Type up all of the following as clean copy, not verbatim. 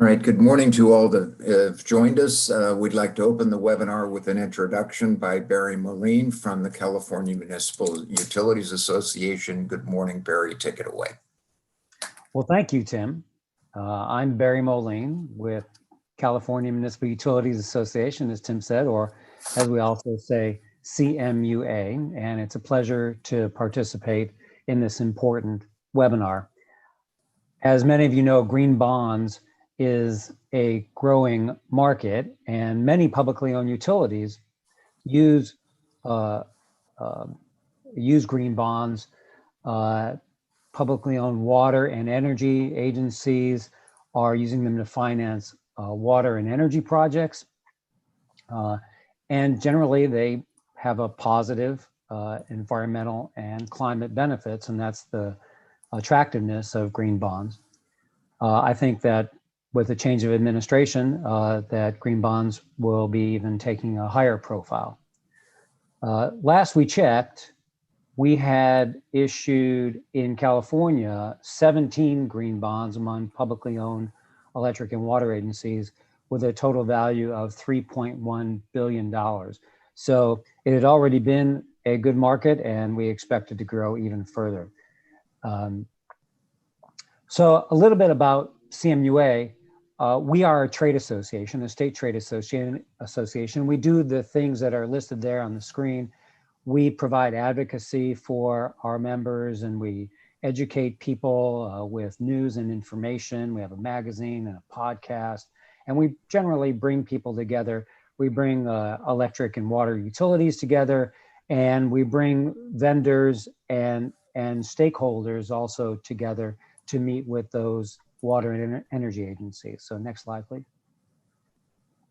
All right, good morning to all that have joined us. We'd like to open the webinar with an introduction by Barry Moline from the California Municipal Utilities Association. Good morning, Barry. Take it away. Well, thank you, Tim. I'm Barry Moline with California Municipal Utilities Association, as Tim said, or as we also say, CMUA, and it's a pleasure to participate in this important webinar. As many of you know, green bonds is a growing market, and many publicly owned utilities use green bonds. Publicly owned water and energy agencies are using them to finance water and energy projects. And generally they have a positive environmental and climate benefits, and that's the attractiveness of green bonds. I think that with the change of administration, that green bonds will be even taking a higher profile. Last we checked, we had issued in California 17 green bonds among publicly owned electric and water agencies with a total value of $3.1 billion. So it had already been a good market, and we expect it to grow even further. So a little bit about CMUA. We are a trade association, a state trade association. We do the things that are listed there on the screen. We provide advocacy for our members, and we educate people with news and information. We have a magazine and a podcast, and we generally bring people together. We bring electric and water utilities together, and we bring vendors and stakeholders also together to meet with those water and energy agencies. So next slide, please.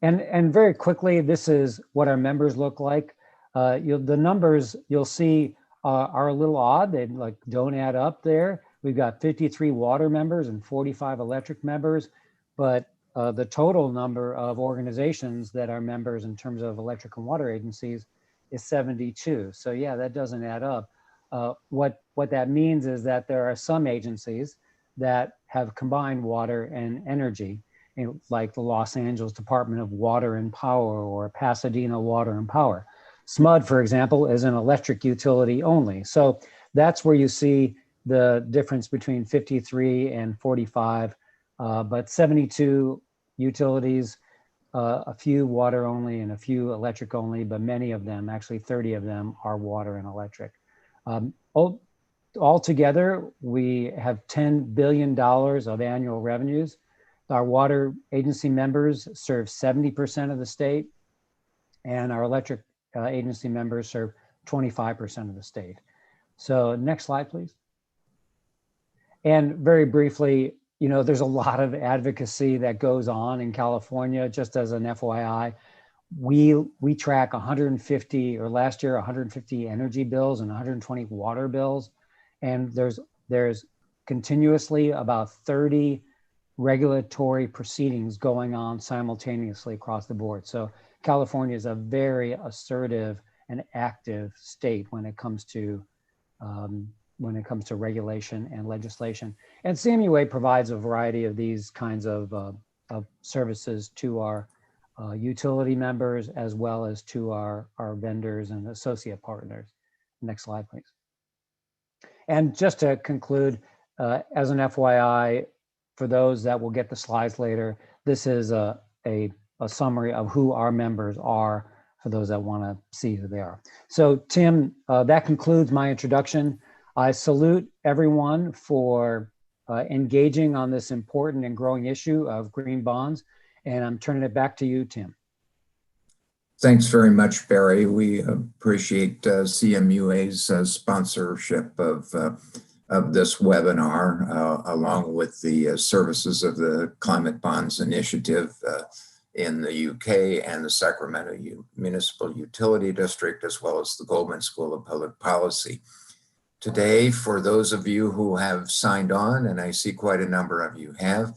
And very quickly, this is what our members look like. The numbers you'll see are a little odd. They don't add up there. We've got 53 water members and 45 electric members, but the total number of organizations that are members in terms of electric and water agencies is 72. So yeah, that doesn't add up. What that means is that there are some agencies that have combined water and energy, like the Los Angeles Department of Water and Power or Pasadena Water and Power. SMUD, for example, is an electric utility only. So that's where you see the difference between 53 and 45, but 72 utilities, a few water only and a few electric only, but many of them, actually 30 of them, are water and electric. Altogether, we have $10 billion of annual revenues. Our water agency members serve 70% of the state, and our electric agency members serve 25% of the state. So next slide, please. And very briefly, there's a lot of advocacy that goes on in California. Just as an FYI, we track 150, or last year, 150 energy bills and 120 water bills. And there's continuously about 30 regulatory proceedings going on simultaneously across the board. So California is a very assertive and active state when it comes to regulation and legislation. And CMUA provides a variety of these kinds of services to our utility members, as well as to our vendors and associate partners. Next slide, please. And just to conclude, as an FYI, for those that will get the slides later, this is a summary of who our members are for those that want to see who they are. So Tim, that concludes my introduction. I salute everyone for engaging on this important and growing issue of green bonds, and I'm turning it back to you, Tim. Thanks very much, Barry. We appreciate CMUA's sponsorship of this webinar, along with the services of the Climate Bonds Initiative in the UK and the Sacramento Municipal Utility District, as well as the Goldman School of Public Policy. Today, for those of you who have signed on, and I see quite a number of you have,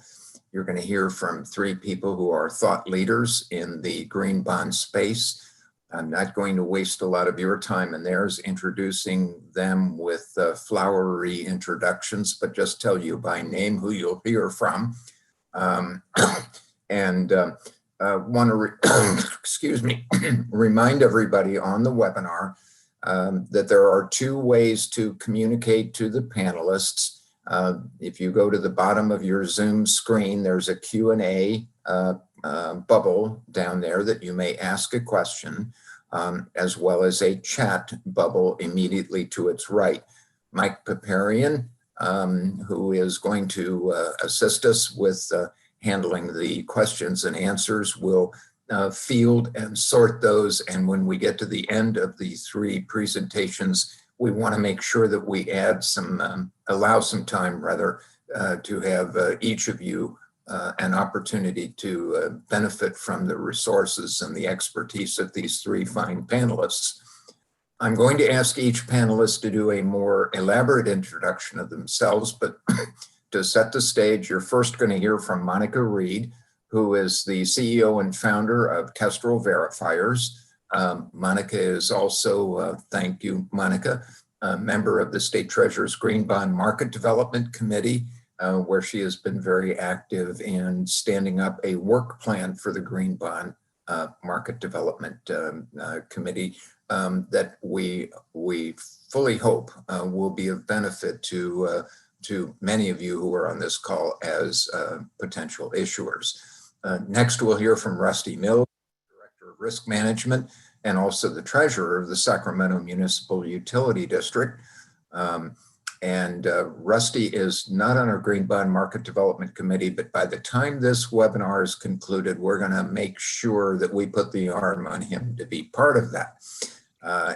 you're going to hear from three people who are thought leaders in the green bond space. I'm not going to waste a lot of your time and theirs introducing them with flowery introductions, but just tell you by name who you'll hear from. And want to, excuse me, remind everybody on the webinar that there are two ways to communicate to the panelists. If you go to the bottom of your Zoom screen, there's a Q&A bubble down there that you may ask a question, as well as a chat bubble immediately to its right. Mike Paparian, who is going to assist us with handling the questions and answers, will field and sort those. And when we get to the end of the three presentations, we want to make sure that we add some, allow some time rather, to have each of you an opportunity to benefit from the resources and the expertise of these three fine panelists. I'm going to ask each panelist to do a more elaborate introduction of themselves, but to set the stage, you're first going to hear from Monica Reed, who is the CEO and founder of Kestrel Verifiers. Monica is also, thank you, Monica, a member of the State Treasurer's Green Bond Market Development Committee, where she has been very active in standing up a work plan for the Green Bond Market Development Committee that we fully hope will be of benefit to many of you who are on this call as potential issuers. Next, we'll hear from Rusty Mills, Director of Risk Management, and also the Treasurer of the Sacramento Municipal Utility District. Rusty is not on our Green Bond Market Development Committee, but by the time this webinar is concluded, we're going to make sure that we put the arm on him to be part of that.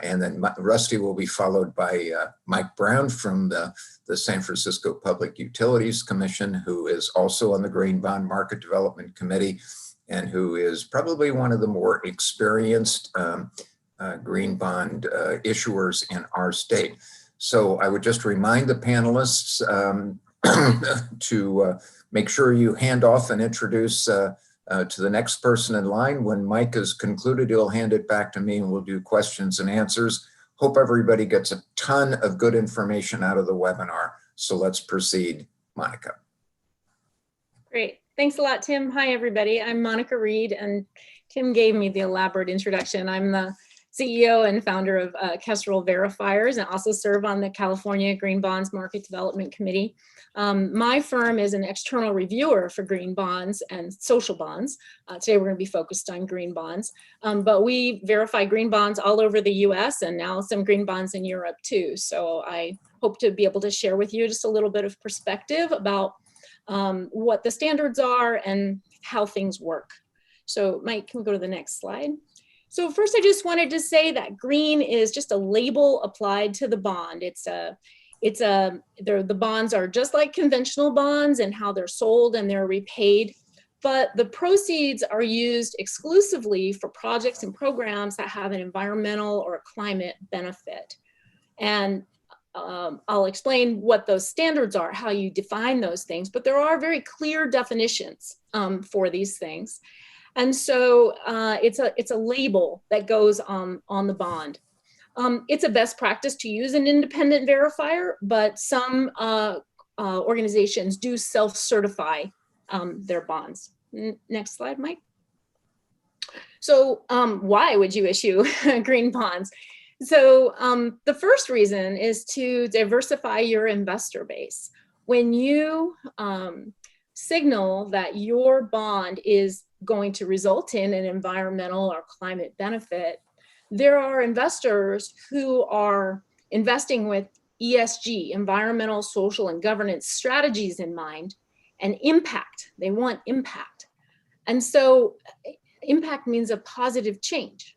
And then Rusty will be followed by Mike Brown from the San Francisco Public Utilities Commission, who is also on the Green Bond Market Development Committee and who is probably one of the more experienced green bond issuers in our state. So I would just remind the panelists to make sure you hand off and introduce to the next person in line. When Mike is concluded, he'll hand it back to me and we'll do questions and answers. Hope everybody gets a ton of good information out of the webinar. So let's proceed, Monica. Great. Thanks a lot, Tim. Hi, everybody. I'm Monica Reed, and Tim gave me the elaborate introduction. I'm the CEO and founder of Kestrel Verifiers, and also serve on the California Green Bonds Market Development Committee. My firm is an external reviewer for green bonds and social bonds. Today we're going to be focused on green bonds, but we verify green bonds all over the US and now some green bonds in Europe too. So I hope to be able to share with you just a little bit of perspective about what the standards are and how things work. So Mike, can we go to the next slide? So first, I just wanted to say that green is just a label applied to the bond. The bonds are just like conventional bonds and how they're sold and they're repaid, but the proceeds are used exclusively for projects and programs that have an environmental or a climate benefit. And I'll explain what those standards are, how you define those things, but there are very clear definitions for these things. And so it's a label that goes on the bond. It's a best practice to use an independent verifier, but some organizations do self-certify their bonds. Next slide, Mike. So why would you issue green bonds? So the first reason is to diversify your investor base. When you signal that your bond is going to result in an environmental or climate benefit, there are investors who are investing with ESG, environmental, social, and governance strategies in mind, and impact. They want impact. And so impact means a positive change.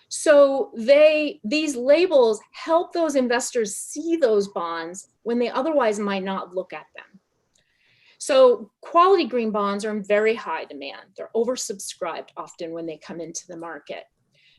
So these labels help those investors see those bonds when they otherwise might not look at them. So quality green bonds are in very high demand. They're oversubscribed often when they come into the market.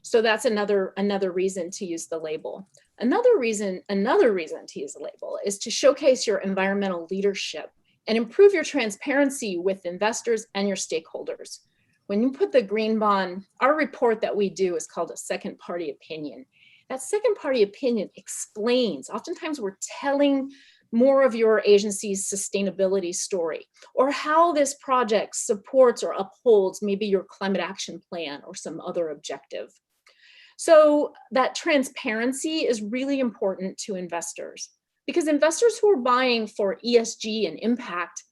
So that's another reason to use the label. Another reason to use the label is to showcase your environmental leadership and improve your transparency with investors and your stakeholders. When you put the green bond, our report that we do is called a second party opinion. That second party opinion explains, oftentimes we're telling more of your agency's sustainability story, or how this project supports or upholds maybe your climate action plan or some other objective. So that transparency is really important to investors, because investors who are buying for ESG and impact,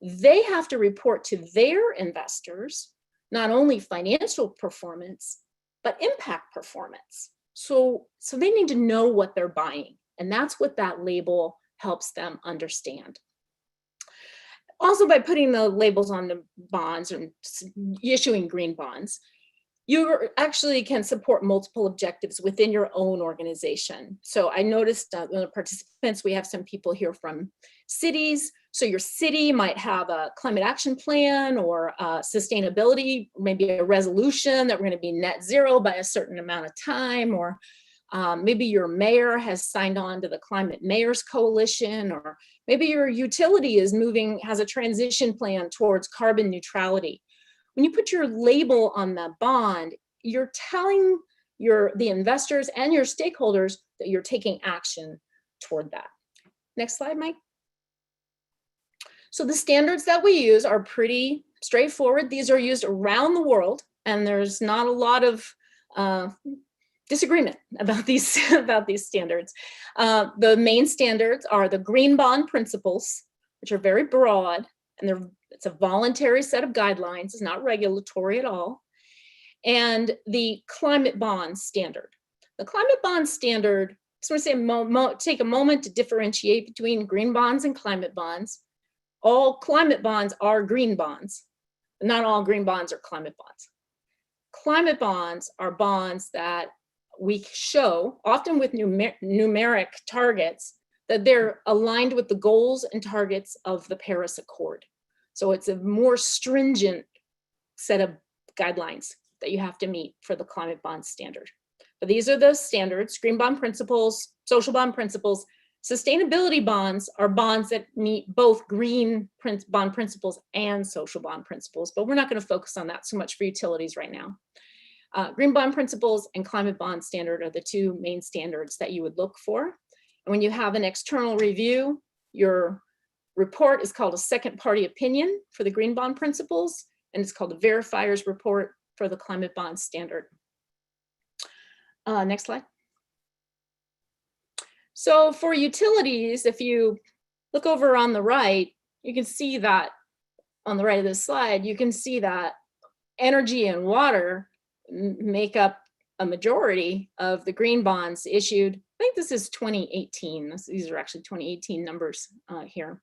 they have to report to their investors not only financial performance, but impact performance. So they need to know what they're buying, and that's what that label helps them understand. Also, by putting the labels on the bonds and issuing green bonds, you actually can support multiple objectives within your own organization. So I noticed the participants, we have some people here from cities. So your city might have a climate action plan or sustainability, maybe a resolution that we're going to be net zero by a certain amount of time, or maybe your mayor has signed on to the Climate Mayors Coalition, or maybe your utility has a transition plan towards carbon neutrality. When you put your label on the bond, you're telling the investors and your stakeholders that you're taking action toward that. Next slide, Mike. So the standards that we use are pretty straightforward. These are used around the world, and there's not a lot of disagreement about these standards. The main standards are the green bond principles, which are very broad, and it's a voluntary set of guidelines. It's not regulatory at all. And the climate bond standard. The climate bond standard, I just want to say take a moment to differentiate between green bonds and climate bonds. All climate bonds are green bonds. Not all green bonds are climate bonds. Climate bonds are bonds that we show, often with numeric targets, that they're aligned with the goals and targets of the Paris Accord. So it's a more stringent set of guidelines that you have to meet for the climate bond standard. But these are the standards: green bond principles, social bond principles. Sustainability bonds are bonds that meet both green bond principles and social bond principles, but we're not going to focus on that so much for utilities right now. Green bond principles and climate bond standard are the two main standards that you would look for. And when you have an external review, your report is called a second party opinion for the green bond principles, and it's called a verifier's report for the climate bond standard. Next slide. So for utilities, if you look over on the right, you can see that on the right of this slide, you can see that energy and water make up a majority of the green bonds issued. I think this is 2018. These are actually 2018 numbers here.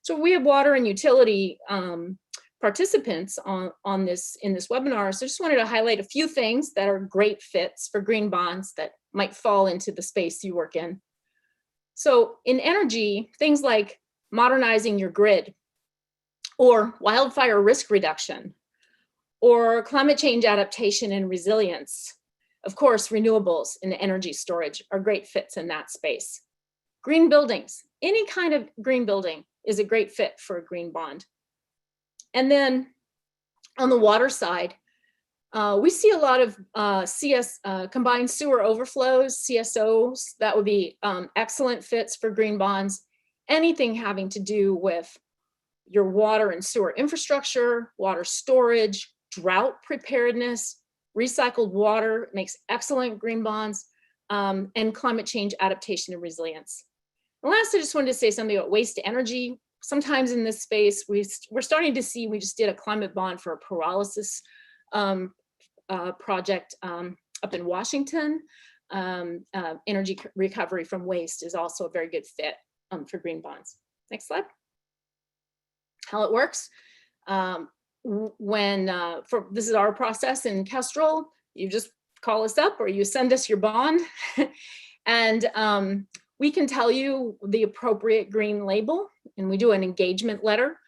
So we have water and utility participants in this webinar. So I just wanted to highlight a few things that are great fits for green bonds that might fall into the space you work in. So in energy, things like modernizing your grid, or wildfire risk reduction, or climate change adaptation and resilience. Of course, renewables and energy storage are great fits in that space. Green buildings, any kind of green building is a great fit for a green bond. And then on the water side, we see a lot of combined sewer overflows, CSOs, that would be excellent fits for green bonds. Anything having to do with your water and sewer infrastructure, water storage, drought preparedness, recycled water makes excellent green bonds, and climate change adaptation and resilience. And last, I just wanted to say something about waste to energy. Sometimes in this space, we're starting to see, we just did a climate bond for a pyrolysis project up in Washington. Energy recovery from waste is also a very good fit for green bonds. Next slide. How it works. This is our process in Kestrel. You just call us up or you send us your bond and we can tell you the appropriate green label, and we do an engagement letter.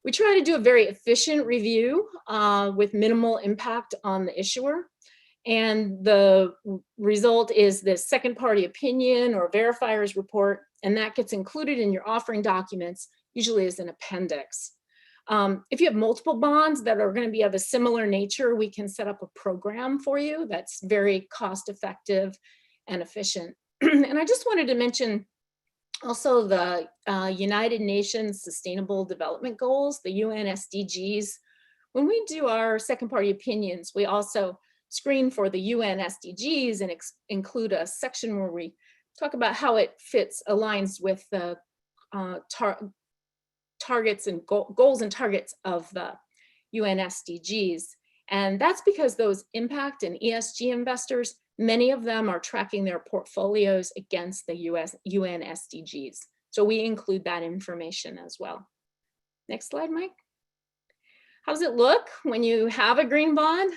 We try to do a very efficient review with minimal impact on the issuer. And the result is this second party opinion or verifier's report, and that gets included in your offering documents, usually as an appendix. If you have multiple bonds that are going to be of a similar nature, we can set up a program for you that's very cost effective and efficient. And I just wanted to mention Also, the United Nations Sustainable Development Goals, the UN SDGs. When we do our second party opinions, we also screen for the UN SDGs and include a section where we talk about how it aligns with the targets and goals and targets of the UN SDGs. And that's because those impact and ESG investors, many of them are tracking their portfolios against the UN SDGs. So we include that information as well. Next slide, Mike. How does it look when you have a green bond?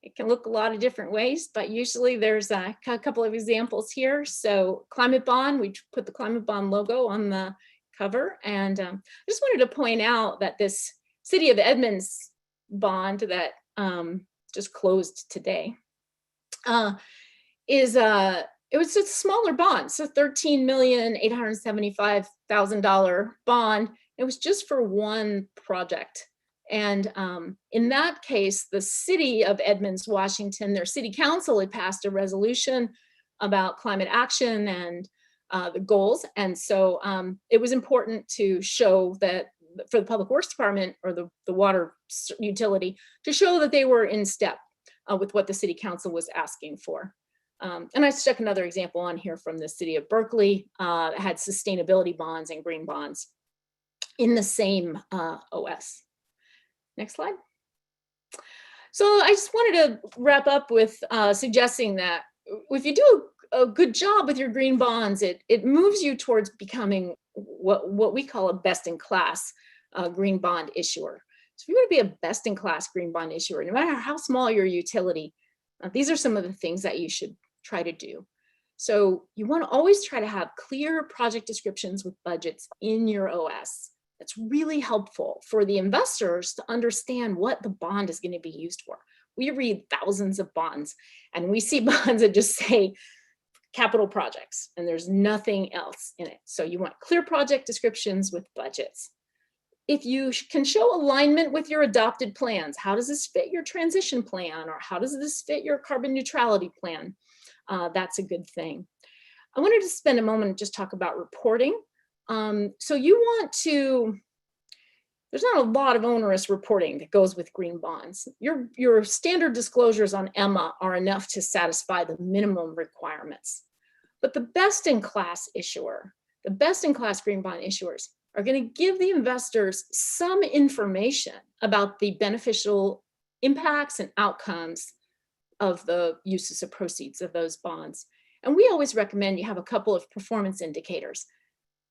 It can look a lot of different ways, but usually there's a couple of examples here. So climate bond, we put the climate bond logo on the cover. And I just wanted to point out that this City of Edmonds bond that just closed today it was a smaller bond, so $13,875,000 bond. It was just for one project. And in that case, the City of Edmonds, Washington, their city council had passed a resolution about climate action and the goals. And so it was important to show that for the Public Works Department or the water utility to show that they were in step with what the city council was asking for. And I stuck another example on here from the city of Berkeley, had sustainability bonds and green bonds in the same OS. Next slide. So I just wanted to wrap up with suggesting that if you do a good job with your green bonds, it moves you towards becoming what we call a best-in-class green bond issuer. So if you want to be a best-in-class green bond issuer, no matter how small your utility, these are some of the things that you should try to do. So you want to always try to have clear project descriptions with budgets in your OS. That's really helpful for the investors to understand what the bond is going to be used for. We read thousands of bonds and we see bonds that just say capital projects and there's nothing else in it. So you want clear project descriptions with budgets. If you can show alignment with your adopted plans, how does this fit your transition plan, or how does this fit your carbon neutrality plan? That's a good thing. I wanted to spend a moment and just talk about reporting. So you want to, there's not a lot of onerous reporting that goes with green bonds. Your standard disclosures on EMA are enough to satisfy the minimum requirements. But the best-in-class issuer, the best-in-class green bond issuers are going to give the investors some information about the beneficial impacts and outcomes of the uses of proceeds of those bonds. And we always recommend you have a couple of performance indicators.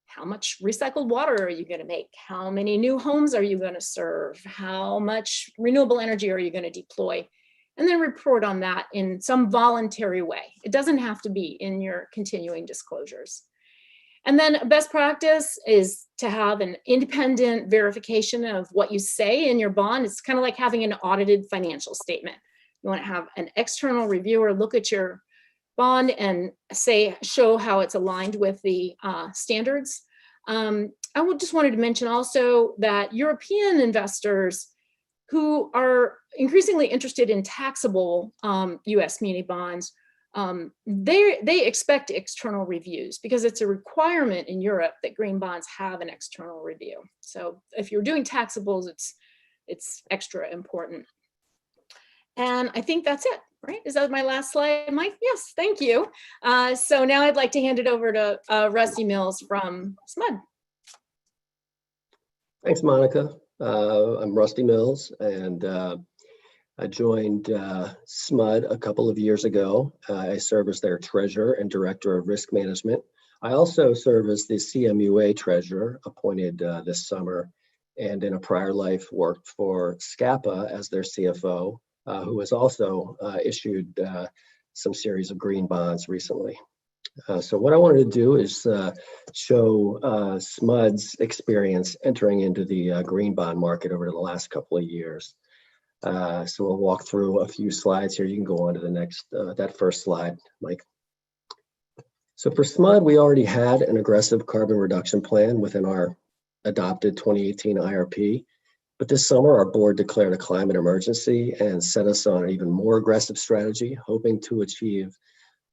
How much recycled water are you going to make? How many new homes are you going to serve? How much renewable energy are you going to deploy? And then report on that in some voluntary way. It doesn't have to be in your continuing disclosures. And then best practice is to have an independent verification of what you say in your bond. It's kind of like having an audited financial statement. You want to have an external reviewer look at your bond and show how it's aligned with the standards. I just wanted to mention also that European investors who are increasingly interested in taxable US muni bonds, they expect external reviews because it's a requirement in Europe that green bonds have an external review. So if you're doing taxables, it's extra important. And I think that's it, right? Is that my last slide, Mike? Yes, thank you. So now I'd like to hand it over to Rusty Mills from SMUD. Thanks, Monica. I'm Rusty Mills, and I joined SMUD a couple of years ago. I serve as their treasurer and director of risk management. I also serve as the CMUA treasurer, appointed this summer, and in a prior life worked for SCAPA as their CFO, who has also issued some series of green bonds recently. So what I wanted to do is show SMUD's experience entering into the green bond market over the last couple of years. So we'll walk through a few slides here. You can go on to the next, that first slide, Mike. So for SMUD, we already had an aggressive carbon reduction plan within our adopted 2018 IRP. But this summer, our board declared a climate emergency and set us on an even more aggressive strategy, hoping to achieve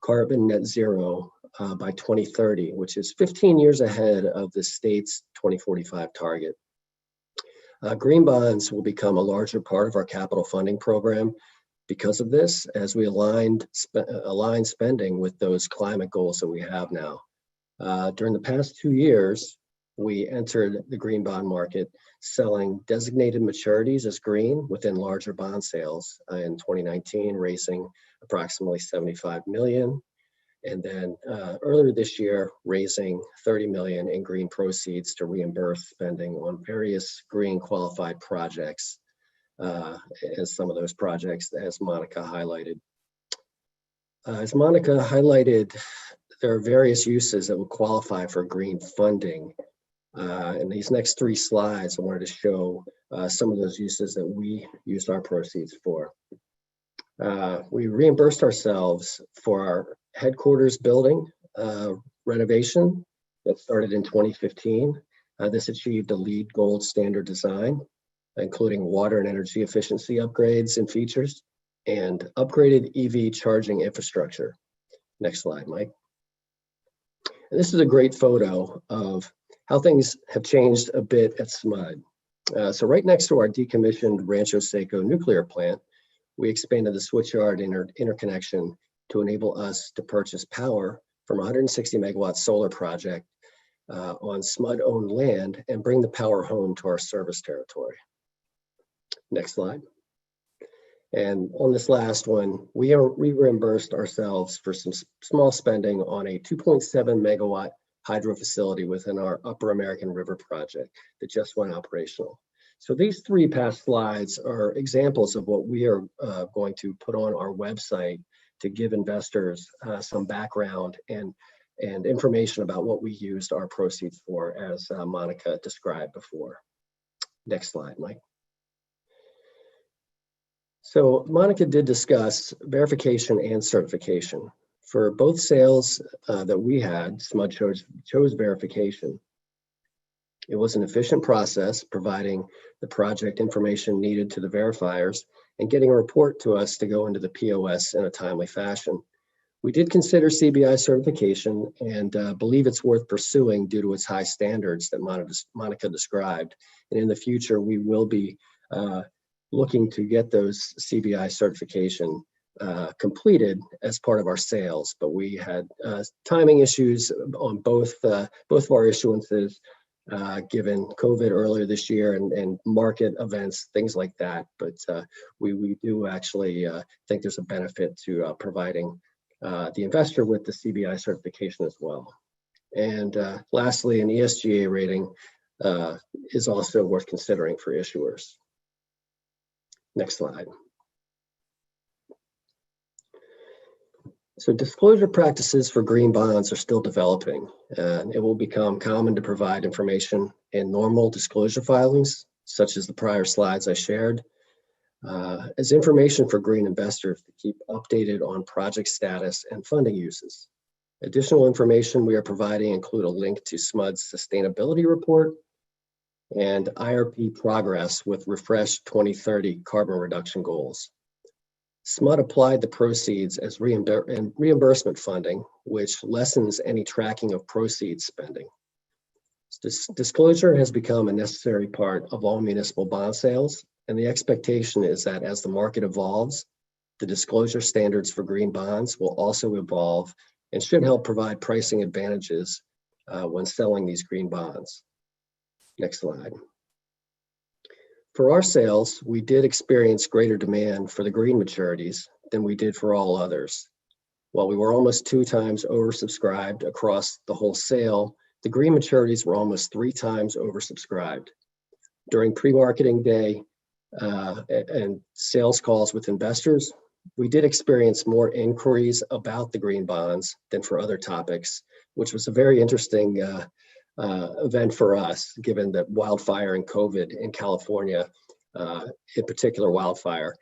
carbon net zero by 2030, which is 15 years ahead of the state's 2045 target. Green bonds will become a larger part of our capital funding program because of this, as we align spending with those climate goals that we have now. During the past 2 years, we entered the green bond market selling designated maturities as green within larger bond sales in 2019, raising approximately 75 million. And then earlier this year, raising 30 million in green proceeds to reimburse spending on various green qualified projects, as some of those projects, as Monica highlighted. There are various uses that would qualify for green funding. In these next 3 slides, I wanted to show some of those uses that we used our proceeds for. We reimbursed ourselves for our headquarters building renovation that started in 2015. This achieved a LEED Gold standard design, including water and energy efficiency upgrades and features, and upgraded EV charging infrastructure. Next slide, Mike. And this is a great photo of how things have changed a bit at SMUD. So right next to our decommissioned Rancho Seco nuclear plant, we expanded the switchyard interconnection to enable us to purchase power from a 160 megawatt solar project on SMUD-owned land and bring the power home to our service territory. Next slide. And on this last one, we reimbursed ourselves for some small spending on a 2.7 megawatt hydro facility within our Upper American River project that just went operational. So these 3 past slides are examples of what we are going to put on our website to give investors some background and information about what we used our proceeds for, as Monica described before. Next slide, Mike. So Monica did discuss verification and certification. For both sales that we had, SMUD chose verification. It was an efficient process, providing the project information needed to the verifiers and getting a report to us to go into the POS in a timely fashion. We did consider CBI certification and believe it's worth pursuing due to its high standards that Monica described. And in the future, we will be looking to get those CBI certification completed as part of our sales, but we had timing issues on both of our issuances, given COVID earlier this year and market events, things like that. But we do actually think there's a benefit to providing the investor with the CBI certification as well. And lastly, an ESGA rating is also worth considering for issuers. Next slide. So disclosure practices for green bonds are still developing, and it will become common to provide information in normal disclosure filings, such as the prior slides I shared, as information for green investors to keep updated on project status and funding uses. Additional information we are providing include a link to SMUD's sustainability report and IRP progress with refreshed 2030 carbon reduction goals. SMUD applied the proceeds as reimbursement funding, which lessens any tracking of proceeds spending. Disclosure has become a necessary part of all municipal bond sales, and the expectation is that as the market evolves, the disclosure standards for green bonds will also evolve and should help provide pricing advantages when selling these green bonds. Next slide. For our sales, we did experience greater demand for the green maturities than we did for all others. While we were almost 2 times oversubscribed across the whole sale, the green maturities were almost 3 times oversubscribed. During pre-marketing day and sales calls with investors, we did experience more inquiries about the green bonds than for other topics, which was a very interesting event for us, given that wildfire and COVID in California, in particular wildfire,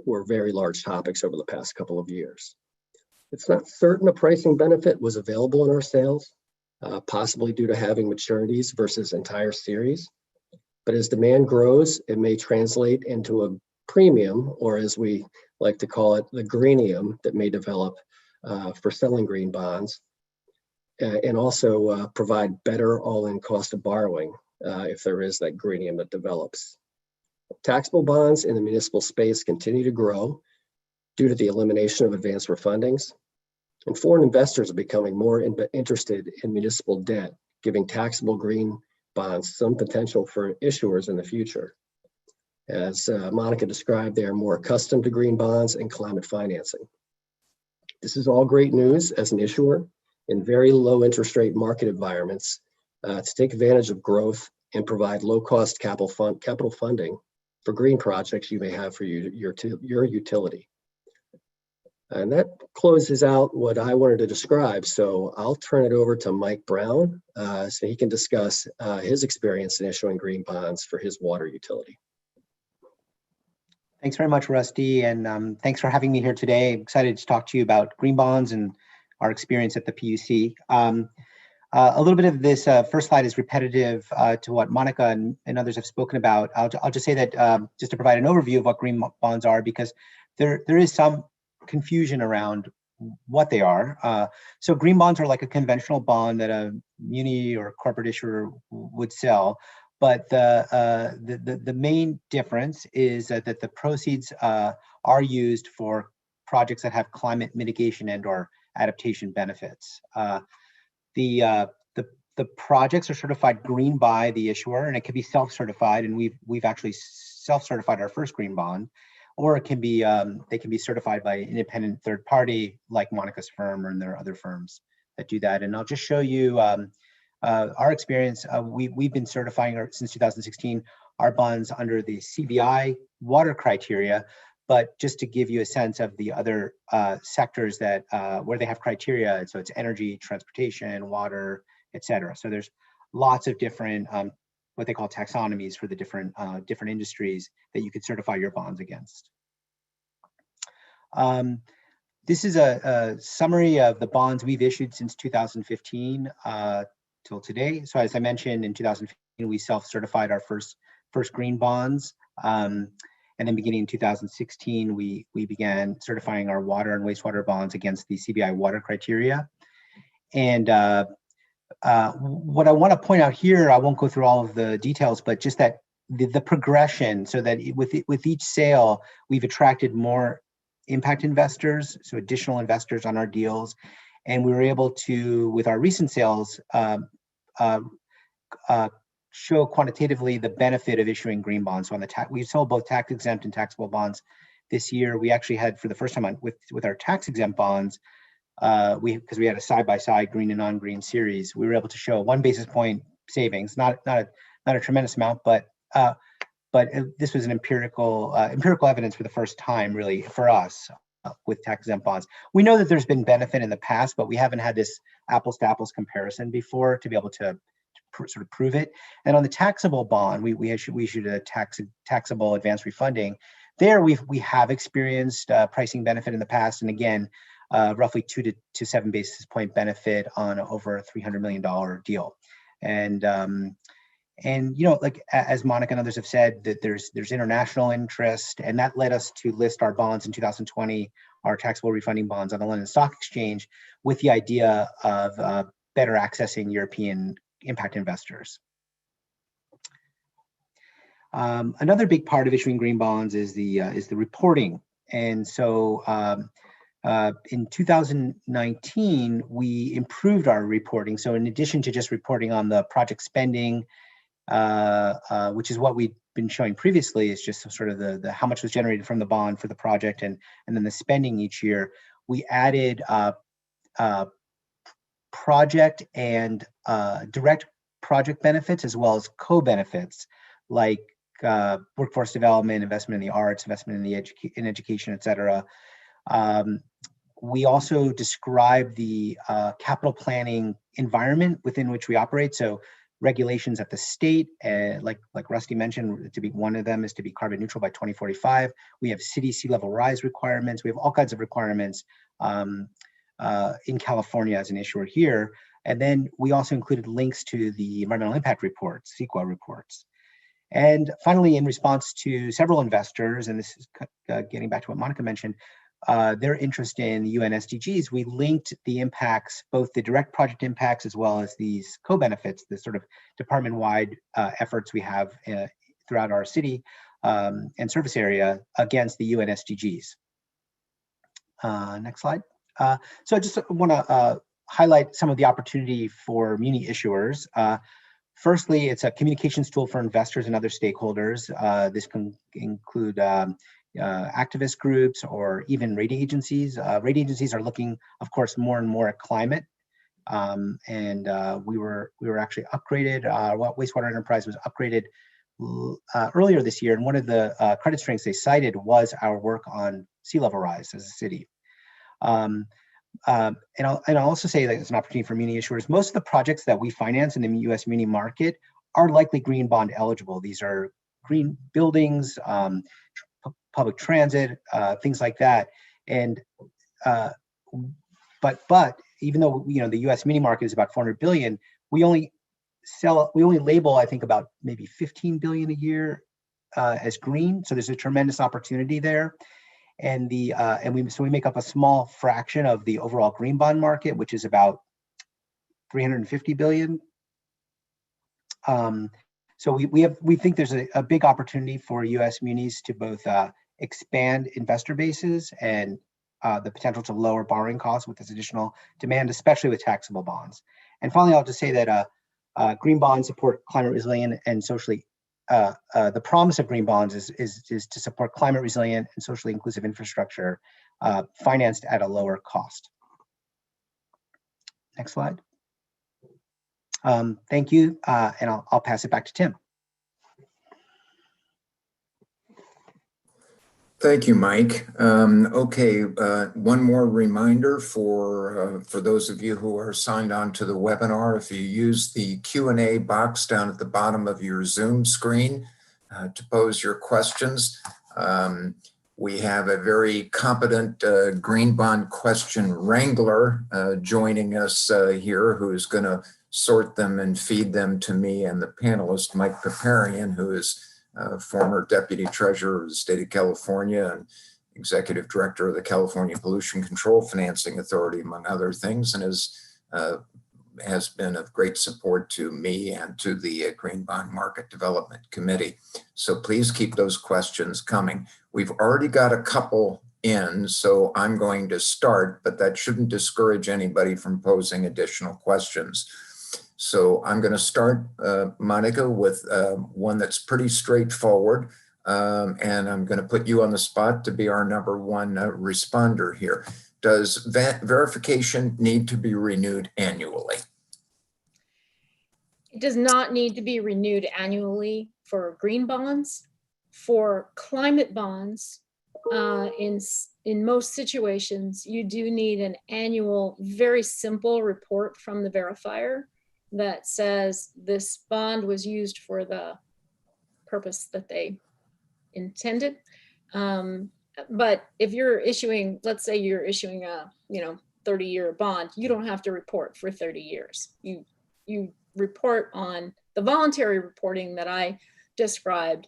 were very large topics over the past couple of years. It's not certain a pricing benefit was available in our sales, possibly due to having maturities versus entire series. But as demand grows, it may translate into a premium, or as we like to call it, the greenium that may develop for selling green bonds, and also provide better all-in cost of borrowing if there is that gradient that develops. Taxable bonds in the municipal space continue to grow due to the elimination of advanced refundings, and foreign investors are becoming more interested in municipal debt, giving taxable green bonds some potential for issuers in the future. As Monica described, they are more accustomed to green bonds and climate financing. This is all great news as an issuer in very low interest rate market environments to take advantage of growth and provide low-cost capital funding for green projects you may have for your utility. And that closes out what I wanted to describe. So I'll turn it over to Mike Brown so he can discuss his experience in issuing green bonds for his water utility. Thanks very much, Rusty, and thanks for having me here today. I'm excited to talk to you about green bonds and our experience at the PUC. A little bit of this first slide is repetitive to what Monica and others have spoken about. I'll just say that just to provide an overview of what green bonds are, because there is some confusion around what they are. So green bonds are like a conventional bond that a muni or corporate issuer would sell, but the main difference is that the proceeds are used for projects that have climate mitigation and or adaptation benefits. The projects are certified green by the issuer, and it can be self-certified, and we've actually self-certified our first green bond, or it can be they can be certified by an independent third party like Monica's firm, and there are other firms that do that. And I'll just show you our experience. We've been certifying since 2016 our bonds under the CBI water criteria. But just to give you a sense of the other sectors that where they have criteria, so it's energy, transportation, water, et cetera. So there's lots of different what they call taxonomies for the different industries that you could certify your bonds against. This is a summary of the bonds we've issued since 2015 till today. So as I mentioned, in 2015 we self-certified our first green bonds. And then beginning in 2016, we began certifying our water and wastewater bonds against the CBI water criteria. And what I want to point out here, I won't go through all of the details, but just that the progression, so that with each sale, we've attracted more impact investors, so additional investors on our deals. And we were able to, with our recent sales, show quantitatively the benefit of issuing green bonds. So on the we sold both tax exempt and taxable bonds this year. We actually had, for the first time with our tax exempt bonds, because we had a side-by-side green and non-green series, we were able to show 1 basis point savings, not a tremendous amount, but this was an empirical evidence for the first time, really, for us with tax exempt bonds. We know that there's been benefit in the past, but we haven't had this apples to apples comparison before to be able to sort of prove it. And on the taxable bond, we issued a taxable advance refunding. There we have experienced pricing benefit in the past, and again, roughly 2 to 7 basis point benefit on over a $300 million deal. And you know, like as Monica and others have said, that there's international interest, and that led us to list our bonds in 2020, our taxable refunding bonds on the London Stock Exchange, with the idea of better accessing European impact investors. Another big part of issuing green bonds is the reporting. And so in 2019, we improved our reporting. So in addition to just reporting on the project spending, which is what we've been showing previously, is just sort of the how much was generated from the bond for the project, and then the spending each year, we added project and direct project benefits, as well as co-benefits like workforce development, investment in the arts, investment in the education, et cetera. We also describe the capital planning environment within which we operate. So regulations at the state, like Rusty mentioned, to be one of them is to be carbon neutral by 2045. We have city sea level rise requirements. We have all kinds of requirements in California as an issuer here. And then we also included links to the environmental impact reports, CEQA reports. And finally, in response to several investors, and this is getting back to what Monica mentioned, their interest in the UN SDGs, we linked the impacts, both the direct project impacts as well as these co-benefits, the sort of department-wide efforts we have throughout our city and service area against the UN SDGs. Next slide. So I just want to highlight some of the opportunity for muni issuers. Firstly, it's a communications tool for investors and other stakeholders. This can include activist groups or even rating agencies. Rating agencies are looking, of course, more and more at climate. We were actually upgraded. Wastewater Enterprise was upgraded earlier this year, and one of the credit strengths they cited was our work on sea level rise as a city. And I'll also say that it's an opportunity for muni issuers. Most of the projects that we finance in the US muni market are likely green bond eligible. These are green buildings, public transit, things like that. And but even though the US mini market is about 400 billion, we only label, I think, about maybe 15 billion a year as green. So there's a tremendous opportunity there. And we make up a small fraction of the overall green bond market, which is about 350 billion. So we think there's a big opportunity for US munis to both expand investor bases and the potential to lower borrowing costs with this additional demand, especially with taxable bonds. And finally, I'll just say that green bonds support climate resilient and socially. The promise of green bonds is to support climate resilient and socially inclusive infrastructure financed at a lower cost. Next slide. Thank you, and I'll pass it back to Tim. Thank you, Mike. Okay, one more reminder for those of you who are signed on to the webinar. If you use the Q&A box down at the bottom of your Zoom screen to pose your questions, we have a very competent green bond question wrangler joining us here, who is going to sort them and feed them to me and the panelist, Mike Paparian, who is former Deputy Treasurer of the State of California and Executive Director of the California Pollution Control Financing Authority, among other things, and has been of great support to me and to the Green Bond Market Development Committee. So please keep those questions coming. We've already got a couple in, so I'm going to start, but that shouldn't discourage anybody from posing additional questions. So I'm going to start, Monica, with one that's pretty straightforward, and I'm going to put you on the spot to be our number one responder here. Does verification need to be renewed annually? It does not need to be renewed annually for green bonds. For climate bonds, in most situations, you do need an annual, very simple report from the verifier that says this bond was used for the purpose that they intended. But if you're issuing, let's say you're issuing a 30-year bond, you don't have to report for 30 years. You report on the voluntary reporting that I described.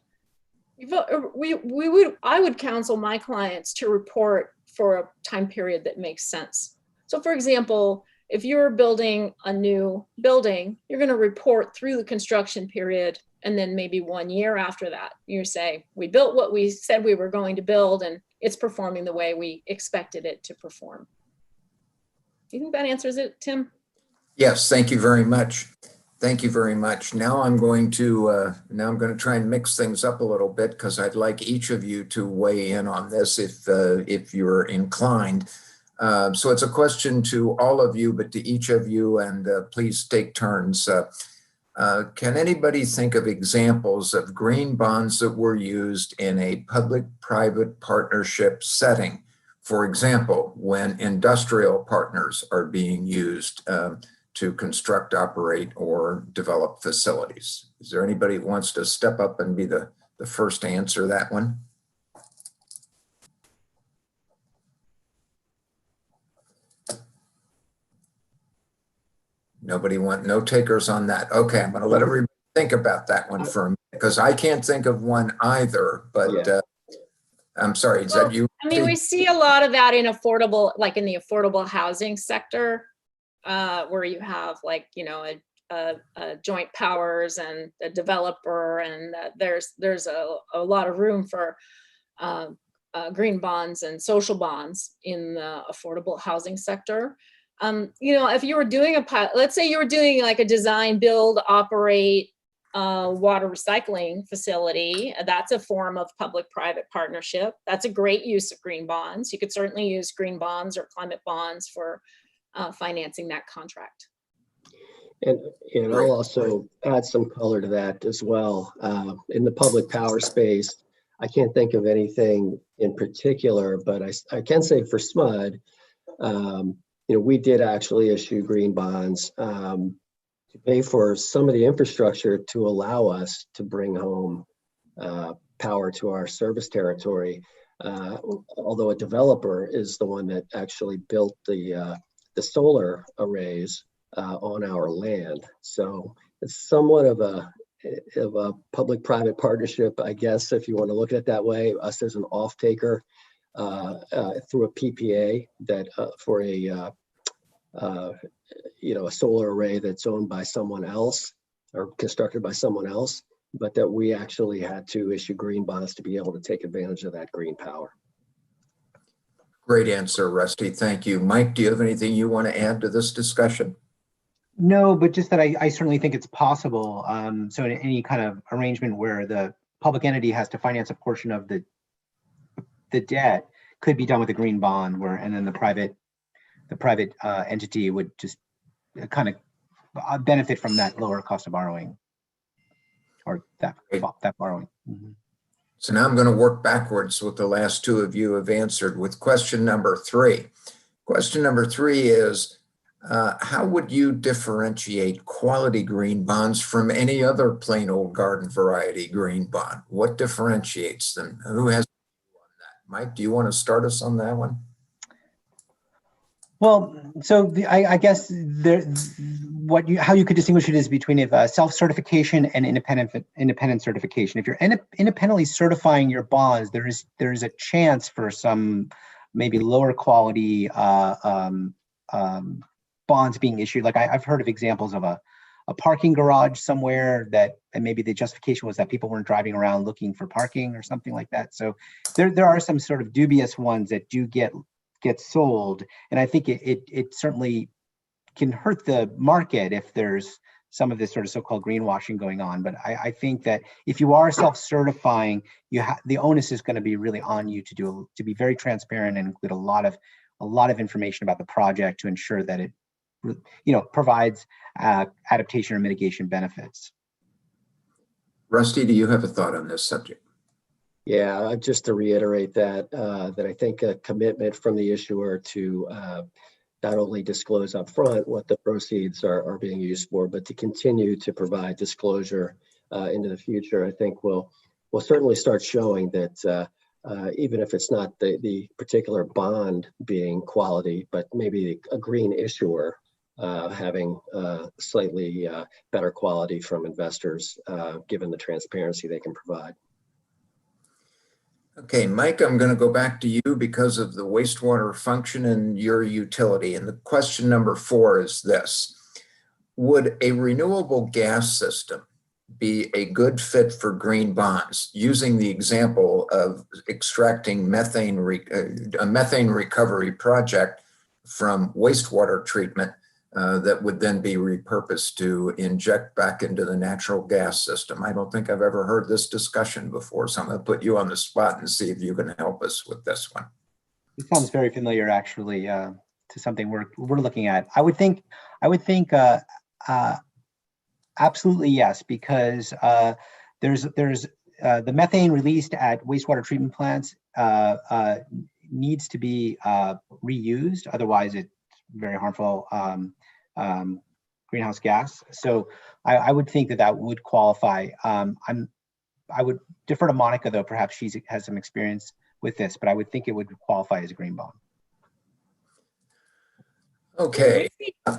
I would counsel my clients to report for a time period that makes sense. So for example, if you're building a new building, you're going to report through the construction period, and then maybe 1 year after that, you say, we built what we said we were going to build, and it's performing the way we expected it to perform. Do you think that answers it, Tim? Yes, thank you very much. Thank you very much. Now I'm going to try and mix things up a little bit, because I'd like each of you to weigh in on this if you're inclined. So it's a question to all of you, but to each of you, and please take turns. Can anybody think of examples of green bonds that were used in a public-private partnership setting? For example, when industrial partners are being used to construct, operate, or develop facilities. Is there anybody who wants to step up and be the first to answer that one? No takers on that. Okay, I'm going to let everybody think about that one for a minute, because I can't think of one either, but I'm sorry, is that you? I mean, we see a lot of that in affordable, like in the affordable housing sector, where you have like, you know, a joint powers and a developer, and there's a lot of room for green bonds and social bonds in the affordable housing sector. You know, if you were doing let's say you were doing like a design, build, operate water recycling facility, that's a form of public-private partnership. That's a great use of green bonds. You could certainly use green bonds or climate bonds for financing that contract. And I'll also add some color to that as well. In the public power space, I can't think of anything in particular, but I can say for SMUD, you know, we did actually issue green bonds to pay for some of the infrastructure to allow us to bring home power to our service territory. Although a developer is the one that actually built the solar arrays on our land. So it's somewhat of a public-private partnership, I guess, if you want to look at it that way. Us as an off-taker through a PPA that for a you know, a solar array that's owned by someone else or constructed by someone else, but that we actually had to issue green bonds to be able to take advantage of that green power. Great answer, Rusty. Thank you. Mike, do you have anything you want to add to this discussion? No, but just that I certainly think it's possible. So in any kind of arrangement where the public entity has to finance a portion of the debt could be done with a green bond, where and then the private entity would just kind of benefit from that lower cost of borrowing, or that borrowing. Mm-hmm. So now I'm going to work backwards with the last two of you have answered with question number 3. Question number 3 is, how would you differentiate quality green bonds from any other plain old garden variety green bond? What differentiates them? Who has on that? Mike, do you want to start us on that one? Well, so I guess how you could distinguish it is between self-certification and independent certification. If you're independently certifying your bonds, there is a chance for some maybe lower quality bonds being issued. Like I've heard of examples of a parking garage somewhere and maybe the justification was that people weren't driving around looking for parking or something like that. So there are some sort of dubious ones that do get sold, and I think it certainly can hurt the market if there's some of this sort of so-called greenwashing going on. But I think that if you are self-certifying, the onus is going to be really on you to be very transparent and include a lot of information about the project to ensure that it, you know, provides adaptation or mitigation benefits. Rusty, do you have a thought on this subject? Yeah, just to reiterate that I think a commitment from the issuer to not only disclose upfront what the proceeds are being used for, but to continue to provide disclosure into the future, I think will certainly start showing that even if it's not the particular bond being quality, but maybe a green issuer having slightly better quality from investors, given the transparency they can provide. Okay, Mike, I'm going to go back to you because of the wastewater function and your utility. And the question number 4 is this: would a renewable gas system be a good fit for green bonds, using the example of extracting a methane recovery project from wastewater treatment that would then be repurposed to inject back into the natural gas system? I don't think I've ever heard this discussion before, so I'm going to put you on the spot and see if you can help us with this one. It sounds very familiar, actually, to something we're looking at. I would think absolutely yes, because there's the methane released at wastewater treatment plants needs to be reused. Otherwise, it's very harmful greenhouse gas. So I would think that would qualify. I would defer to Monica, though. Perhaps she has some experience with this, but I would think it would qualify as a green bond. Okay.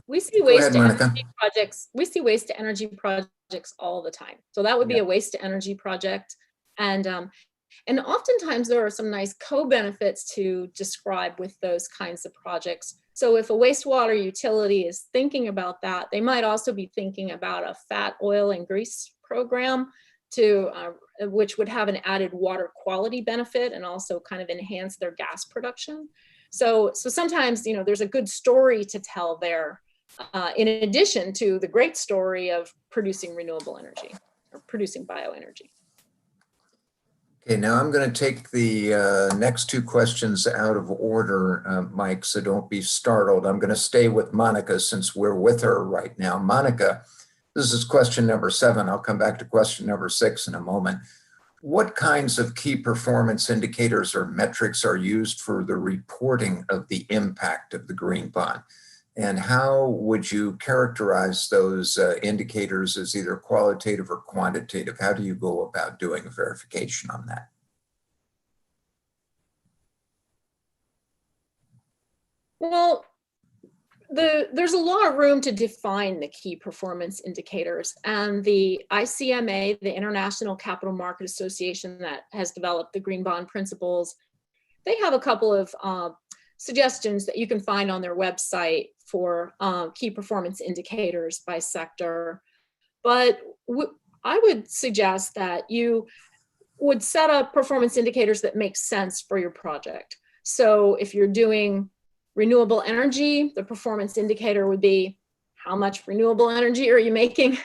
We see waste to energy projects. We see waste to energy projects all the time. So that would be a waste to energy project. And And oftentimes there are some nice co-benefits to describe with those kinds of projects. So if a wastewater utility is thinking about that, they might also be thinking about a fat, oil, and grease program to which would have an added water quality benefit and also kind of enhance their gas production. So sometimes, you know, there's a good story to tell there, in addition to the great story of producing renewable energy or producing bioenergy. Okay, now I'm going to take the next two questions out of order, Mike, so don't be startled. I'm going to stay with Monica since we're with her right now. Monica, this is question number 7. I'll come back to question number 6 in a moment. What kinds of key performance indicators or metrics are used for the reporting of the impact of the green bond? And how would you characterize those indicators as either qualitative or quantitative? How do you go about doing a verification on that? Well, there's a lot of room to define the key performance indicators, and the ICMA, the International Capital Market Association that has developed the green bond principles, they have a couple of suggestions that you can find on their website for key performance indicators by sector. But I would suggest that you would set up performance indicators that make sense for your project. So if you're doing renewable energy, the performance indicator would be how much renewable energy are you making?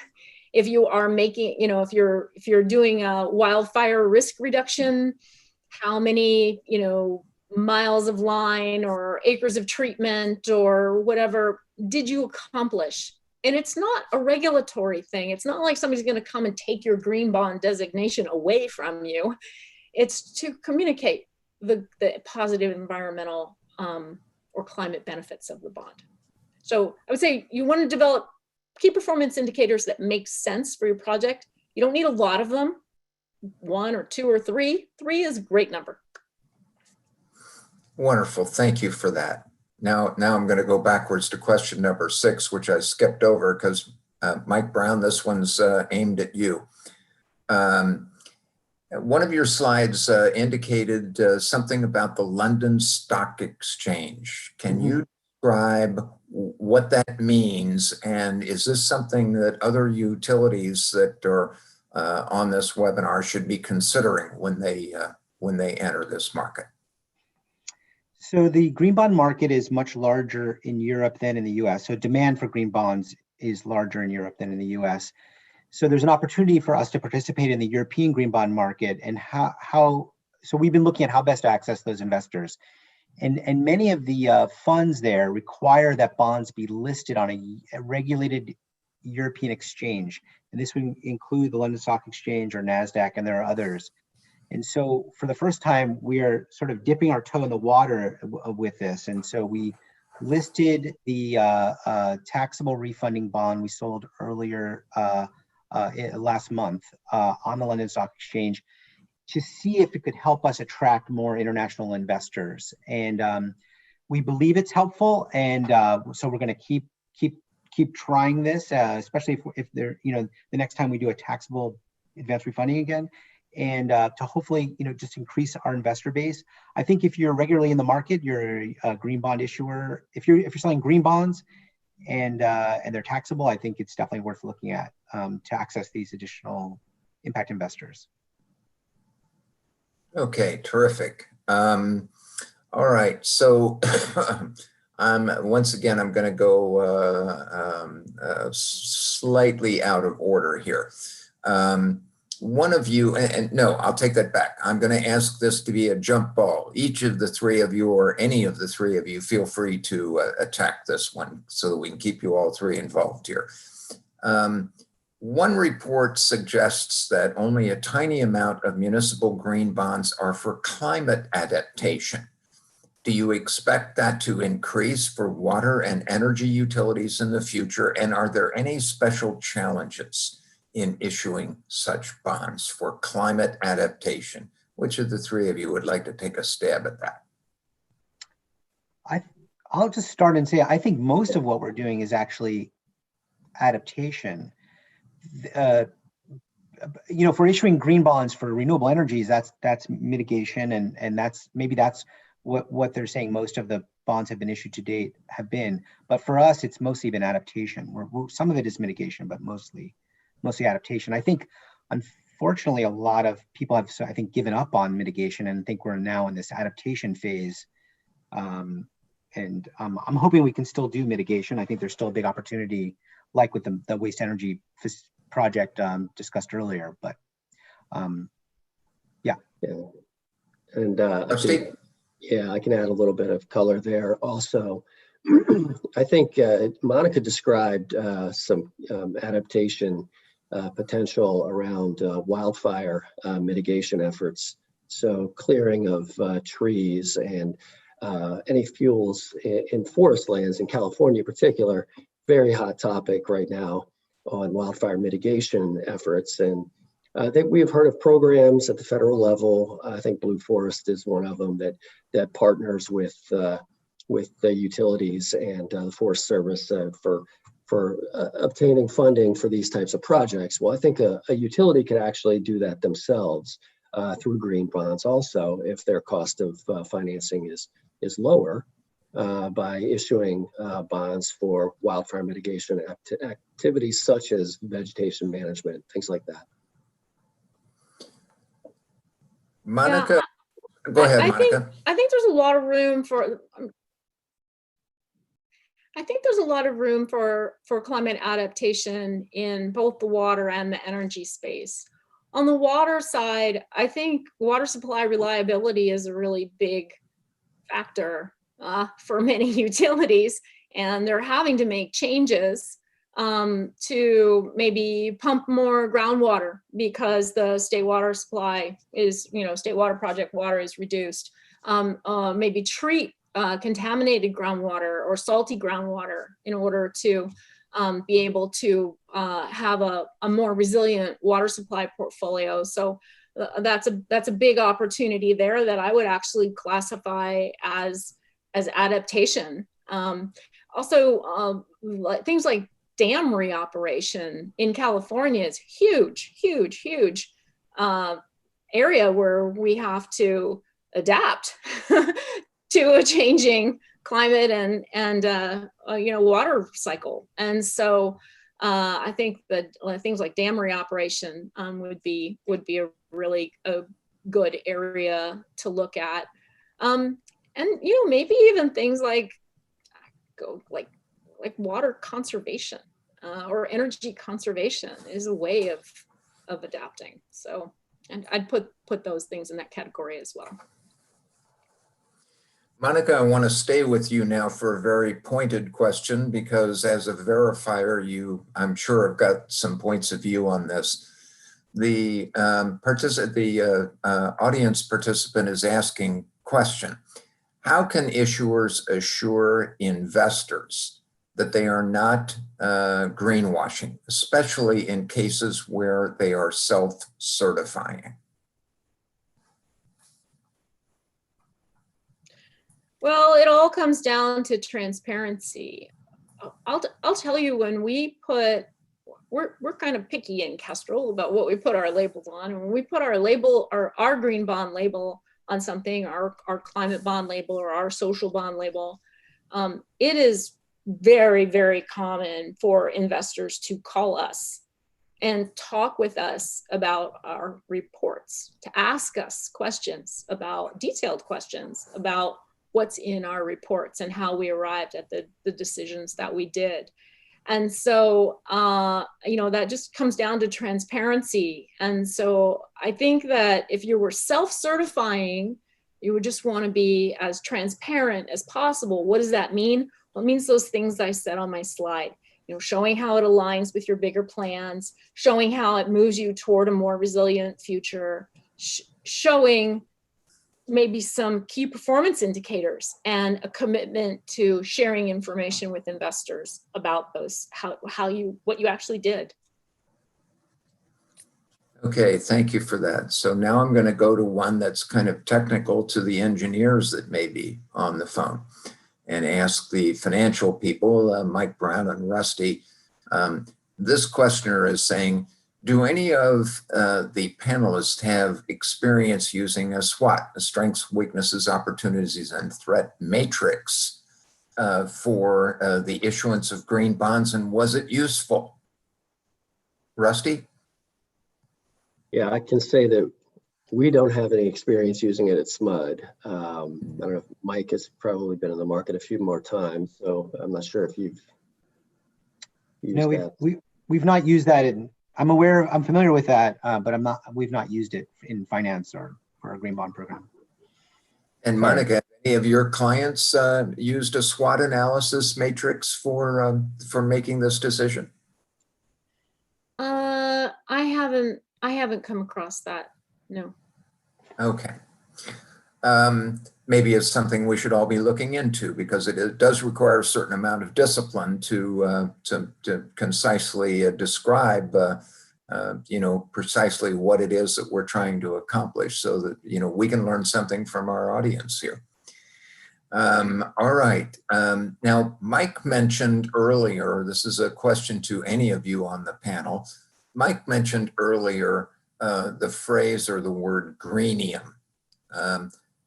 If you are making, you know, if you're doing a wildfire risk reduction, how many, you know, miles of line or acres of treatment or whatever did you accomplish? And it's not a regulatory thing. It's not like somebody's going to come and take your green bond designation away from you. It's to communicate the positive environmental or climate benefits of the bond. So I would say you want to develop key performance indicators that make sense for your project. You don't need a lot of them, 1 or 2 or 3. 3 is a great number. Wonderful, thank you for that. Now I'm going to go backwards to question number 6, which I skipped over because Mike Brown, this one's aimed at you. One of your slides indicated something about the London Stock Exchange. Can you describe what that means? And is this something that other utilities that are on this webinar should be considering when they enter this market? So the green bond market is much larger in Europe than in the US. So demand for green bonds is larger in Europe than in the US. So there's an opportunity for us to participate in the European green bond market, and so we've been looking at how best to access those investors. And many of the funds there require that bonds be listed on a regulated European exchange. And this would include the London Stock Exchange or NASDAQ, and there are others. And so for the first time, we are sort of dipping our toe in the water with this. And so we listed the taxable refunding bond we sold earlier last month on the London Stock Exchange to see if it could help us attract more international investors. And we believe it's helpful. And so we're going to keep trying this, especially if they're, you know, the next time we do a taxable advance refunding again, and to hopefully, you know, just increase our investor base. I think if you're regularly in the market, you're a green bond issuer. If you're selling green bonds and they're taxable, I think it's definitely worth looking at to access these additional impact investors. Okay, terrific. All right, so once again, I'm going to go slightly out of order here. One of you, and no, I'll take that back. I'm going to ask this to be a jump ball. Each of the 3 of you, or any of the 3 of you, feel free to attack this one so that we can keep you all 3 involved here. One report suggests that only a tiny amount of municipal green bonds are for climate adaptation. Do you expect that to increase for water and energy utilities in the future? And are there any special challenges in issuing such bonds for climate adaptation? Which of the 3 of you would like to take a stab at that? I'll just start and say, I think most of what we're doing is actually adaptation. for issuing green bonds for renewable energies, that's mitigation, and that's what they're saying most of the bonds have been issued to date have been. But for us, it's mostly been adaptation. Some of it is mitigation, but mostly adaptation. I think, unfortunately, a lot of people have, I think, given up on mitigation and think we're now in this adaptation phase. I'm hoping we can still do mitigation. I think there's still a big opportunity, like with the waste energy project discussed earlier. But yeah. And I can add a little bit of color there also. I think Monica described some adaptation potential around wildfire mitigation efforts. So clearing of trees and any fuels in forest lands in California in particular, very hot topic right now on wildfire mitigation efforts. And I think we've heard of programs at the federal level. I think Blue Forest is one of them that partners with the utilities and the Forest Service for obtaining funding for these types of projects. Well, I think a utility could actually do that themselves through green bonds also, if their cost of financing is lower, by issuing bonds for wildfire mitigation activities such as vegetation management, things like that. Monica, go ahead, Monica. I think there's a lot of room for. I think there's a lot of room for climate adaptation in both the water and the energy space. On the water side, I think water supply reliability is a really big factor for many utilities, and they're having to make changes to maybe pump more groundwater because the state water supply is, state water project water is reduced. Maybe treat contaminated groundwater or salty groundwater in order to be able to have a more resilient water supply portfolio. So that's a big opportunity there that I would actually classify as adaptation. Also, things like dam reoperation in California is huge area where we have to adapt to a changing climate and water cycle. And so I think that things like dam reoperation would be a really good area to look at. And maybe even things like water conservation or energy conservation is a way of adapting. So, and I'd put those things in that category as well. Monica, I want to stay with you now for a very pointed question, because as a verifier, you, I'm sure, have got some points of view on this. The audience participant is asking question: how can issuers assure investors that they are not greenwashing, especially in cases where they are self-certifying? Well, it all comes down to transparency. I'll tell you, when we put, we're kind of picky in Kestrel about what we put our labels on. And when we put our label, our green bond label on something, our climate bond label or our social bond label, it is very, very common for investors to call us and talk with us about our reports, to ask us questions about, detailed questions about what's in our reports and how we arrived at the decisions that we did. And so, that just comes down to transparency. And so I think that if you were self-certifying, you would just want to be as transparent as possible. What does that mean? Well, it means those things I said on my slide, showing how it aligns with your bigger plans, showing how it moves you toward a more resilient future, showing maybe some key performance indicators and a commitment to sharing information with investors about those, what you actually did. Okay, thank you for that. So now I'm going to go to one that's kind of technical to the engineers that may be on the phone, and ask the financial people, Mike Brown and Rusty. This questioner is saying, Do any of the panelists have experience using a SWOT, a strengths, weaknesses, opportunities, and threat matrix for the issuance of green bonds, and was it useful? Rusty? Yeah, I can say that we don't have any experience using it at SMUD. I don't know if Mike has probably been in the market a few more times, so I'm not sure if you've used No, that. we've not used that in, I'm familiar with that, but we've not used it in finance or for our green bond program. And Monica, have any of your clients used a SWOT analysis matrix for making this decision? I haven't come across that. No. Okay. Maybe it's something we should all be looking into, because it does require a certain amount of discipline to concisely describe, precisely what it is that we're trying to accomplish, so that, we can learn something from our audience here. All right. Now, Mike mentioned earlier, this is a question to any of you on the panel. Mike mentioned earlier the phrase or the word greenium.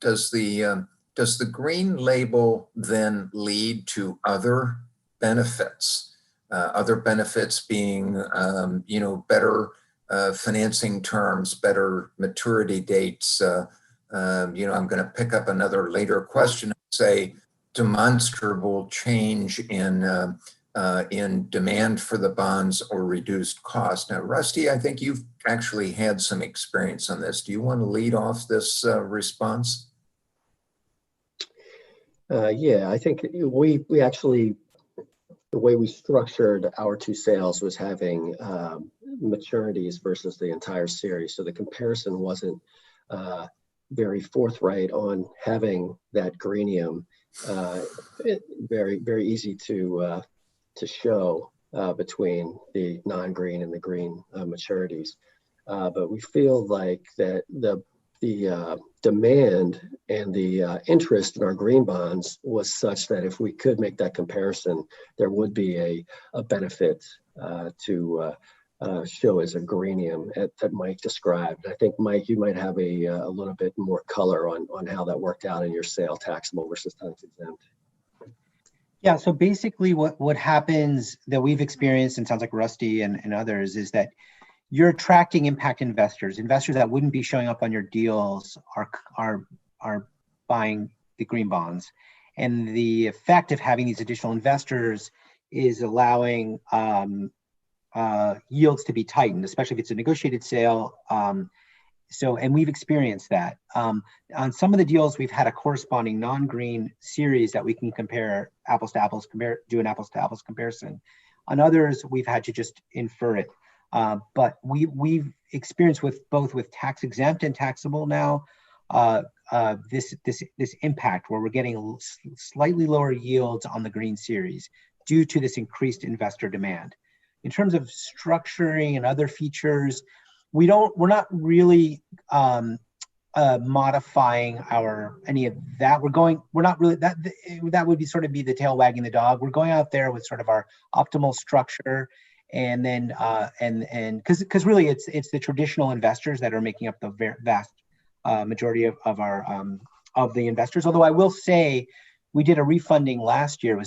Does the green label then lead to other benefits? Other benefits being, better financing terms, better maturity dates. I'm going to pick up another later question and say demonstrable change in demand for the bonds or reduced cost. Now, Rusty, I think you've actually had some experience on this. Do you want to lead off this response? Yeah, I think we actually, the way we structured our two sales was having maturities versus the entire series. So the comparison wasn't very forthright on having that greenium. Very, very easy to show between the non-green and the green maturities. But we feel like that the demand and the interest in our green bonds was such that if we could make that comparison, there would be a benefit to show as a greenium that Mike described. I think, Mike, you might have a little bit more color on how that worked out in your sale, taxable versus tax exempt. Yeah, so basically what happens that we've experienced, and sounds like Rusty and others, is that you're attracting impact investors that wouldn't be showing up on your deals are buying the green bonds. And the effect of having these additional investors is allowing yields to be tightened, especially if it's a negotiated sale. And we've experienced that. On some of the deals, we've had a corresponding non-green series that we can compare apples to apples, do an apples to apples comparison. On others, we've had to just infer it. But we've experienced both with tax exempt and taxable now, this impact where we're getting slightly lower yields on the green series due to this increased investor demand. In terms of structuring and other features, we're not really modifying any of that. We're not really, that would be sort of be the tail wagging the dog. We're going out there with sort of our optimal structure, and then because really it's the traditional investors that are making up the vast majority of the investors. Although I will say we did a refunding last year.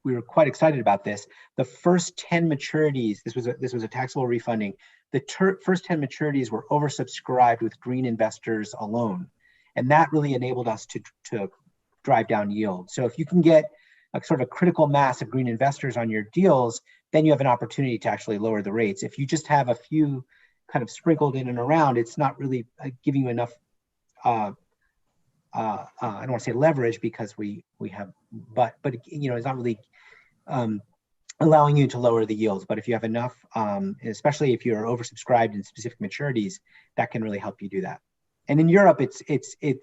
We were quite excited about this. The first 10 maturities, this was a taxable refunding. The first 10 maturities were oversubscribed with green investors alone. And that really enabled us to drive down yield. So if you can get a sort of critical mass of green investors on your deals, then you have an opportunity to actually lower the rates. If you just have a few kind of sprinkled in and around, it's not really giving you enough, I don't want to say leverage, because we have, but it's not really allowing you to lower the yields. But if you have enough, especially if you're oversubscribed in specific maturities, that can really help you do that. And in Europe,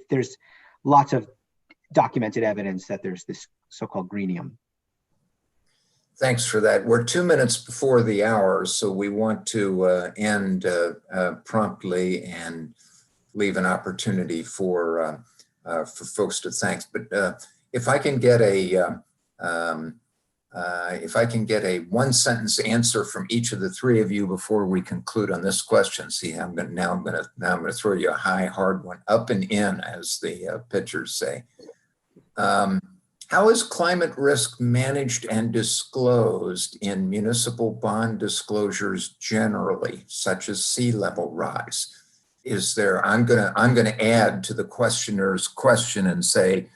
there's lots of documented evidence that there's this so-called greenium. Thanks for that. We're 2 minutes before the hour, so we want to end promptly and leave an opportunity for folks to thank. But if I can get If I can get a one-sentence answer from each of the three of you before we conclude on this question. See, I'm going to throw you a high, hard one, up and in, as the pitchers say. How is climate risk managed and disclosed in municipal bond disclosures generally, such as sea level rise? Is there, I'm gonna add to the questioner's question and say,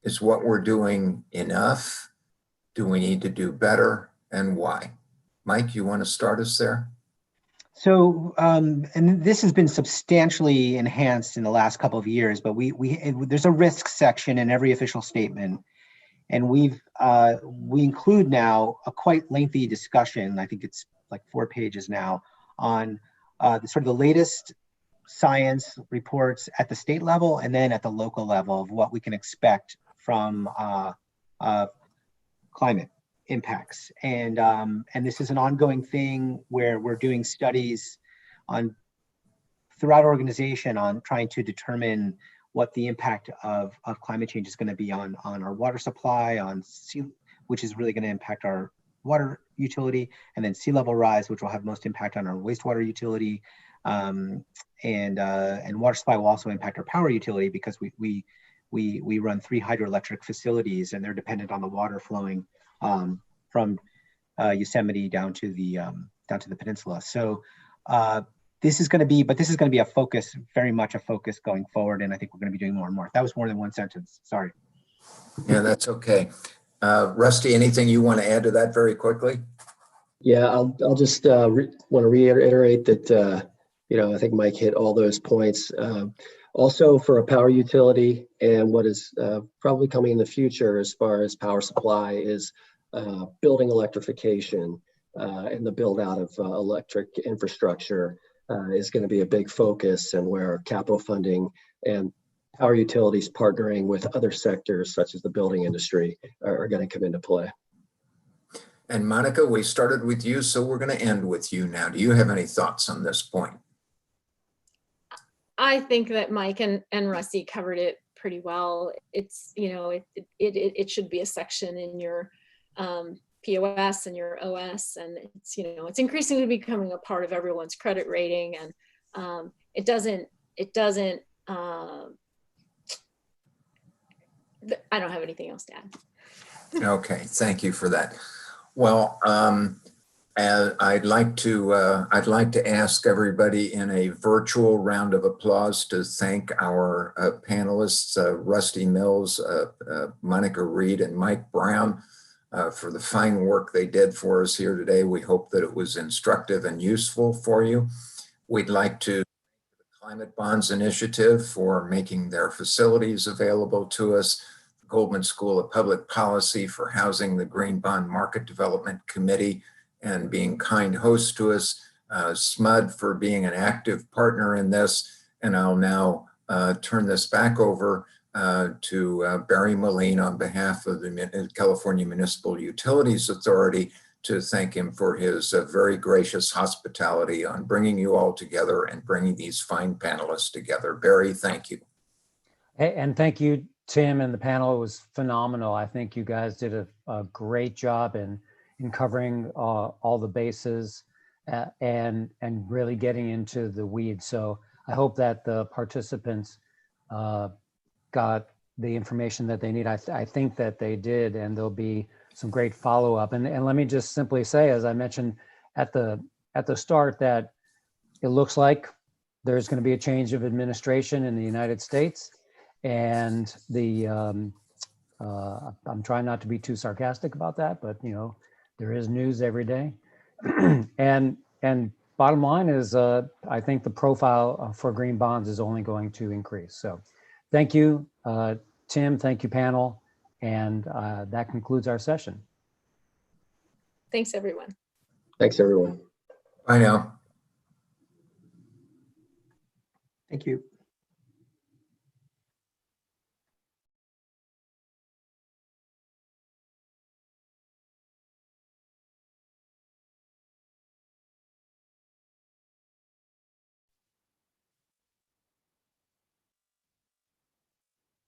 is what we're doing enough? Do we need to do better, and why? Mike, you want to start us there? So, and this has been substantially enhanced in the last couple of years, but there's a risk section in every official statement. And we include now a quite lengthy discussion, I think it's like 4 pages now, on the latest science reports at the state level and then at the local level of what we can expect from climate impacts. And this is an ongoing thing where we're doing studies throughout our organization on trying to determine what the impact of climate change is going to be on our water supply, which is really going to impact our water utility, and then sea level rise, which will have most impact on our wastewater utility, and water supply will also impact our power utility because we run 3 hydroelectric facilities and they're dependent on the water flowing from Yosemite down to the peninsula. So this is going to be a focus, very much a focus going forward. And I think we're going to be doing more and more. That was more than one sentence. Sorry. Yeah, that's okay. Rusty, anything you want to add to that very quickly? Yeah, I'll just want to reiterate that, I think Mike hit all those points. Also for a power utility and what is probably coming in the future as far as power supply is building electrification and the build out of electric infrastructure is going to be a big focus, and where capital funding and power utilities partnering with other sectors such as the building industry are going to come into play. And Monica, we started with you, so we're going to end with you now. Do you have any thoughts on this point? I think that Mike and Rusty covered it pretty well. It's, it should be a section in your POS and your OS, and it's increasingly becoming a part of everyone's credit rating, and it doesn't I don't have anything else to add. Okay, thank you for that. Well, I'd like to ask everybody in a virtual round of applause to thank our panelists, Rusty Mills, Monica Reed, and Mike Brown, for the fine work they did for us here today. We hope that it was instructive and useful for you. We'd like to thank the Climate Bonds Initiative for making their facilities available to us, the Goldman School of Public Policy for housing the Green Bond Market Development Committee and being kind hosts to us, SMUD for being an active partner in this. And I'll now turn this back over to Barry Moline on behalf of the California Municipal Utilities Authority to thank him for his very gracious hospitality on bringing you all together and bringing these fine panelists together. Barry, thank you. Hey, and thank you, Tim, and the panel. It was phenomenal. I think you guys did a great job in covering all the bases and really getting into the weeds. So I hope that the participants got the information that they need. I think that they did, and there'll be some great follow-up. And let me just simply say, as I mentioned at the start, that it looks like there's going to be a change of administration in the United States, and I'm trying not to be too sarcastic about that, but there is news every day. and bottom line is, I think the profile for green bonds is only going to increase. So thank you, Tim, thank you, panel. And that concludes our session. Thanks, everyone. Thanks, everyone. Bye now. Thank you.